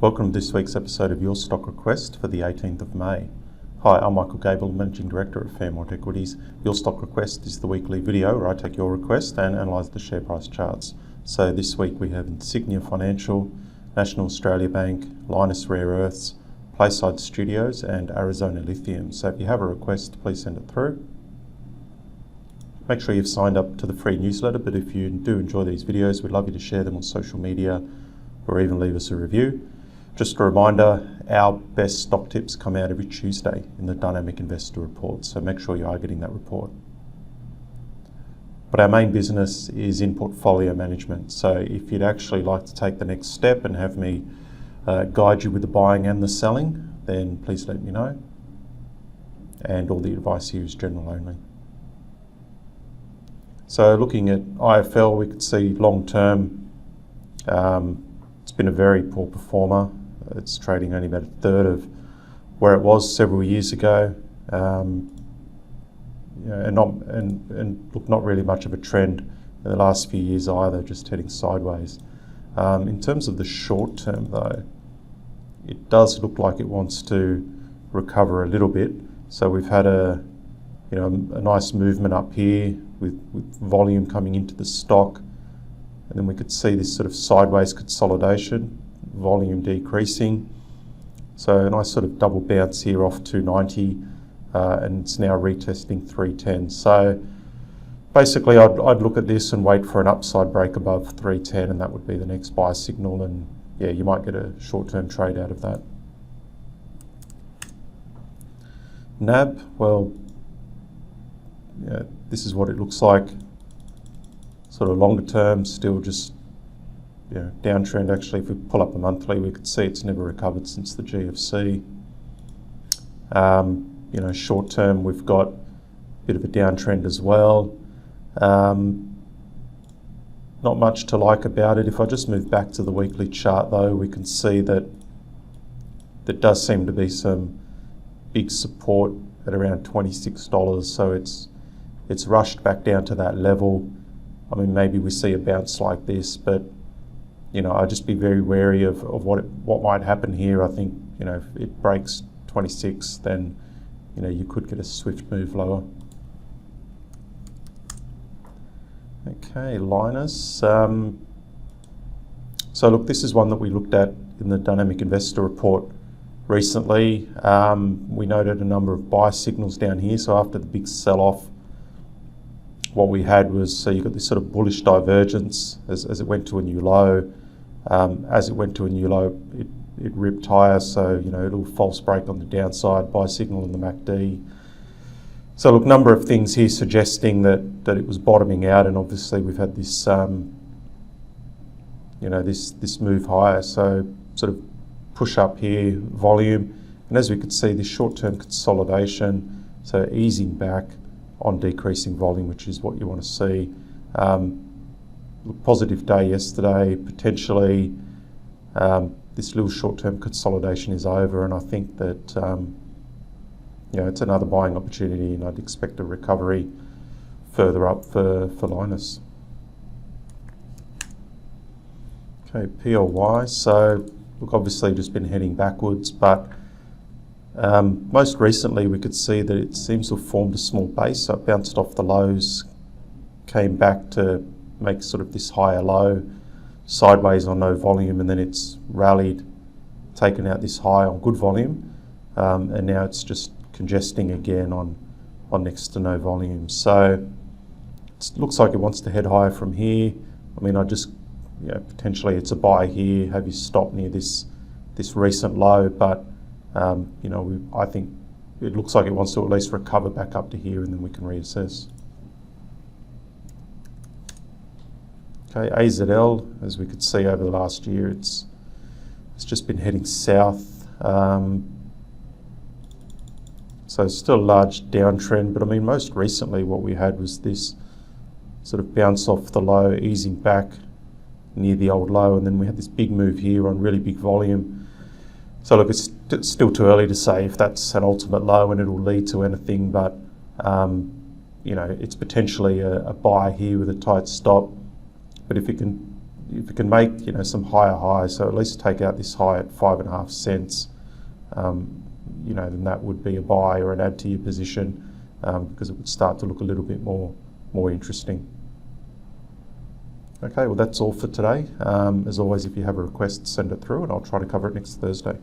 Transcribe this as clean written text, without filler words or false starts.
Welcome to this week's episode of Your Stock Request for the 18th of May. Hi, I'm Michael Gable, Managing Director of Fairmont Equities. Your Stock Request is the weekly video where I take your request and analyse the share price charts. So this week we have Insignia Financial, National Australia Bank, Linus Rare Earths, Playside Studios and Arizona Lithium. So if you have a request, please send it through. Make sure you've signed up to the free newsletter, but if you do enjoy these videos, we'd love you to share them on social media or even leave us a review. Just a reminder, our best stock tips come out every Tuesday in the Dynamic Investor Report, so make sure you are getting that report. But our main business is in portfolio management, so if you'd actually like to take the next step and have me guide you with the buying and the selling, then please let me know. And all the advice here is general only. So looking at IFL, we could see long term, it's been a very poor performer. It's trading only about a third of where it was several years ago, and not really much of a trend in the last few years either, just heading sideways. In terms of the short term though, it does look like it wants to recover a little bit. So we've had a nice movement up here with volume coming into the stock, and then we could see this sort of sideways consolidation, volume decreasing. So a nice sort of double bounce here off 290, and it's now retesting 310. So basically I'd look at this and wait for an upside break above 310, and that would be the next buy signal, and yeah, you might get a short-term trade out of that. NAB, well, yeah, this is what it looks like. Sort of longer term, still just downtrend. Actually, if we pull up the monthly, we could see it's never recovered since the GFC. Short term, we've got a bit of a downtrend as well. Not much to like about it. If I just move back to the weekly chart though, we can see that there does seem to be some big support at around $26. So it's rushed back down to that level. I mean, maybe we see a bounce like this, but I'd just be very wary of what might happen here. I think if it breaks 26, then you could get a swift move lower. Okay, Linus. So look, this is one that we looked at in the Dynamic Investor Report recently. We noted a number of buy signals down here. So after the big sell-off, what we had was, so you got this sort of bullish divergence as it went to a new low. As it went to a new low, it ripped higher, so a little false break on the downside, buy signal in the MACD. So look, number of things here suggesting that it was bottoming out, and obviously we've had this this move higher. So sort of push up here, volume, and as we could see, this short-term consolidation, so easing back on decreasing volume, which is what you want to see. Positive day yesterday, potentially this little short-term consolidation is over, and I think that it's another buying opportunity, and I'd expect a recovery further up for Linus. Okay, PLY, so look, obviously just been heading backwards, but most recently we could see that it seems to have formed a small base, so it bounced off the lows, came back to make sort of this higher low, sideways on no volume, and then it's rallied, taken out this high on good volume, and now it's just congesting again on next to no volume. So it looks like it wants to head higher from here. I mean, potentially it's a buy here, have you stop near this recent low, but I think it looks like it wants to at least recover back up to here, and then we can reassess. Okay, AZL, as we could see over the last year, it's just been heading south. So still a large downtrend, but I mean, most recently what we had was this sort of bounce off the low, easing back near the old low, and then we had this big move here on really big volume. So look, it's still too early to say if that's an ultimate low and it'll lead to anything, but it's potentially a buy here with a tight stop. But if it can if it can make some higher highs, so at least take out this high at 5.5 cents, then that would be a buy or an add to your position, because it would start to look a little bit more interesting. Okay, well that's all for today. As always, if you have a request, send it through and I'll try to cover it next Thursday.